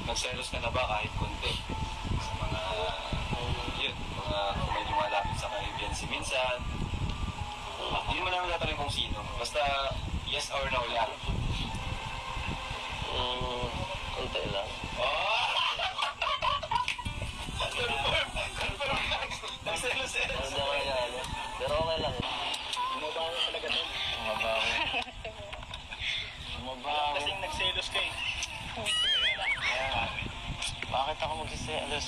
Nagselos ka na ba kahit konti? Sa mga, yun, mga medyo malapit sa Caribbean si minsan. Hindi mo naman natanong kung sino. Basta yes or no lang. Konti lang. Oh! Confirm. Nagselos-selos. Ano naman yan? Pero okay lang. Bumabaho talaga nun. Mabaho. Mabaho. Kasing nagselos ka eh. Yeah. Bakit ako magsiselos?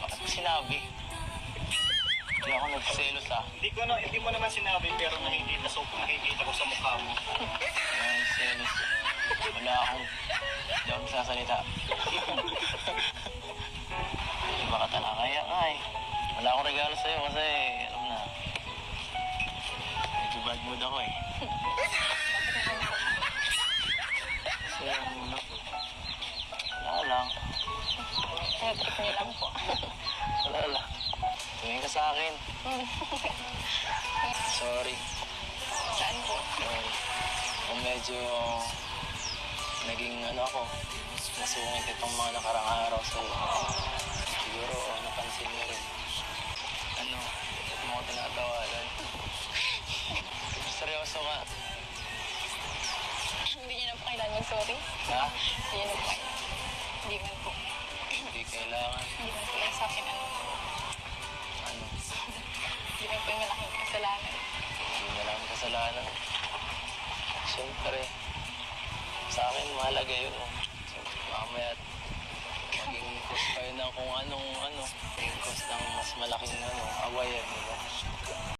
Bakit mo sinabi? Hindi ako nagsiselos ah. Hindi mo naman sinabi pero nakikita ko sa mukha mo. Ang selos. Wala akong... Hindi ako magsasalita. Baka talaga kaya nga eh. Wala akong regalo sa'yo kasi alam na. Medyo bad mood ako eh. Kasi ano, wala lang. Trip niyo lang po. Wala lang. Tumingin ka sa akin. Sorry. Saan po? Sorry. Kung medyo naging ano ako, masungit itong mga nakarang araw sa'yo. Siguro napansin mo rin. Ano, mo ko tinatawanan. Seryoso ka. Hindi niyo na po kailangan mag-sorry. Ha? Hindi niyo na po kailangan. Hindi man po. Hindi kailangan. Hindi man po yung sa akin ano. Ano? Hindi man po yung malaking kasalanan. Hindi na lang kasalanan. Siyempre, sa akin mahalaga yun. Oh. Siyempre, mamaya maging cause pa yun ng kung anong ano. Maging cause ng mas malaking ano, awayan, di ba?